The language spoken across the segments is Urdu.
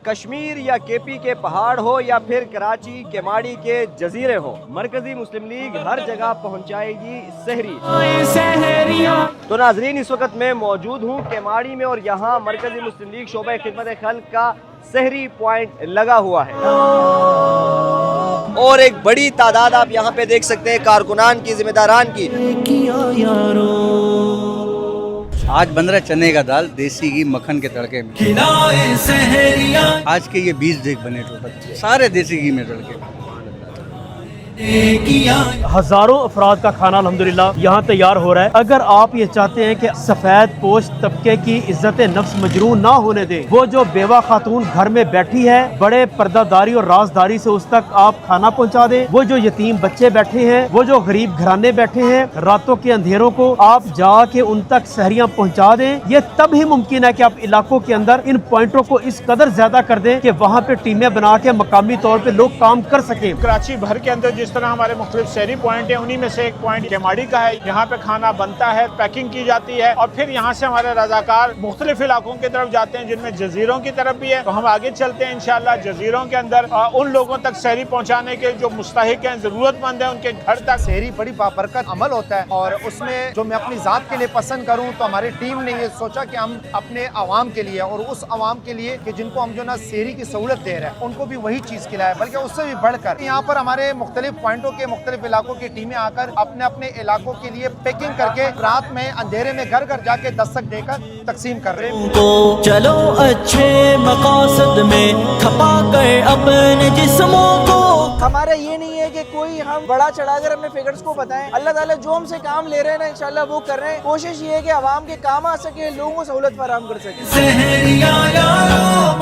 کشمیر یا کے پی کے پہاڑ ہو یا پھر کراچی کیماڑی کے جزیرے ہو، مرکزی مسلم لیگ ہر جگہ پہنچائے گی سحری۔ تو ناظرین، اس وقت میں موجود ہوں کیماڑی میں اور یہاں مرکزی مسلم لیگ شعبہ خدمت خلق کا سحری پوائنٹ لگا ہوا ہے اور ایک بڑی تعداد آپ یہاں پہ دیکھ سکتے ہیں کارکنان کی، ذمہ داران کی۔ آج بن رہا چنے کا دال دیسی گھی مکھن کے تڑکے میں۔ آج کے یہ 20 ڈش بنے ٹوٹل، سارے دیسی گھی میں تڑکے۔ ہزاروں افراد کا کھانا الحمدللہ یہاں تیار ہو رہا ہے۔ اگر آپ یہ چاہتے ہیں کہ سفید پوش طبقے کی عزت نفس مجروح نہ ہونے دیں، وہ جو بیوہ خاتون گھر میں بیٹھی ہے، بڑے پردہ داری اور رازداری سے اس تک آپ کھانا پہنچا دیں، وہ جو یتیم بچے بیٹھے ہیں، وہ جو غریب گھرانے بیٹھے ہیں، راتوں کے اندھیروں کو آپ جا کے ان تک سحریاں پہنچا دیں، یہ تب ہی ممکن ہے کہ آپ علاقوں کے اندر ان پوائنٹوں کو اس قدر زیادہ کر دیں کہ وہاں پہ ٹیمیں بنا کے مقامی طور پہ لوگ کام کر سکیں۔ کراچی بھر کے اندر جس طرح ہمارے مختلف سحری پوائنٹ ہیں، انہی میں سے ایک پوائنٹ کیماڑی کا ہے۔ یہاں پہ کھانا بنتا ہے، پیکنگ کی جاتی ہے اور پھر یہاں سے ہمارے رضاکار مختلف علاقوں کی طرف جاتے ہیں، جن میں جزیروں کی طرف بھی ہے۔ تو ہم آگے چلتے ہیں انشاءاللہ جزیروں کے اندر ان لوگوں تک سحری پہنچانے کے جو مستحق ہیں، ضرورت مند ہیں، ان کے گھر تک۔ سحری بڑی بابرکت عمل ہوتا ہے اور اس میں جو میں اپنی ذات کے لیے پسند کروں تو ہماری ٹیم نے یہ سوچا کہ ہم اپنے عوام کے لیے اور اس عوام کے لیے کہ جن کو ہم جو نا سحری کی سہولت دے رہے ہیں، ان کو بھی وہی چیز کھلائے، بلکہ اس سے بھی بڑھ کر یہاں پر ہمارے مختلف پوائنٹوں کے مختلف علاقوں کی ٹیمیں آ کر اپنے اپنے علاقوں کے لیے پیکنگ کر کے رات میں اندھیرے میں گھر گھر جا کے دستک دے کر تقسیم کر رہے ہیں۔ تو چلو اچھے مقاصد میں کھپا کر اپنے جسموں کو۔ ہمارا یہ نہیں ہے کہ کوئی ہم بڑا چڑھا کر اپنے فگرز کو بتائیں، اللہ تعالیٰ جو ہم سے کام لے رہے ہیں نا انشاءاللہ وہ کر رہے ہیں۔ کوشش یہ ہے کہ عوام کے کام آ سکے، لوگوں کو سہولت فراہم کر سکیں۔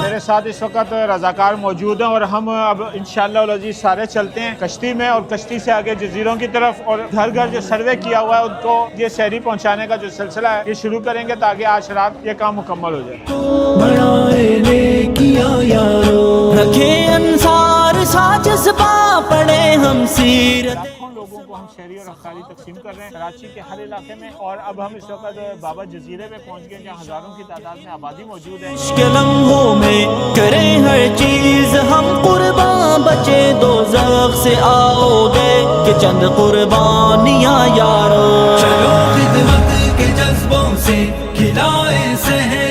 میرے ساتھ اس وقت رضاکار موجود ہیں اور ہم اب انشاءاللہ العزیز سارے چلتے ہیں کشتی میں اور کشتی سے آگے جزیروں کی طرف، اور گھر گھر جو سروے کیا ہوا ہے ان کو یہ سحری پہنچانے کا جو سلسلہ ہے یہ شروع کریں گے تاکہ آج رات یہ کام مکمل ہو جائے۔ رکھے انصار ساج سپا پڑے ہم سیرت۔ لاکھوں لوگوں کو ہم سحری اور افطاری تقسیم کر رہے ہیں کراچی کے ہر علاقے میں، اور اب ہم اس وقت بابا جزیرے پہ پہنچ گئے جہاں ہزاروں کی تعداد میں آبادی موجود ہے۔ کے لمحوں میں کریں ہر چیز ہم قربان، بچے دوزخ سے آؤ گے کہ چند قربانیاں یارو۔ چلو خدمت کے جذبوں سے کھلائیں سحر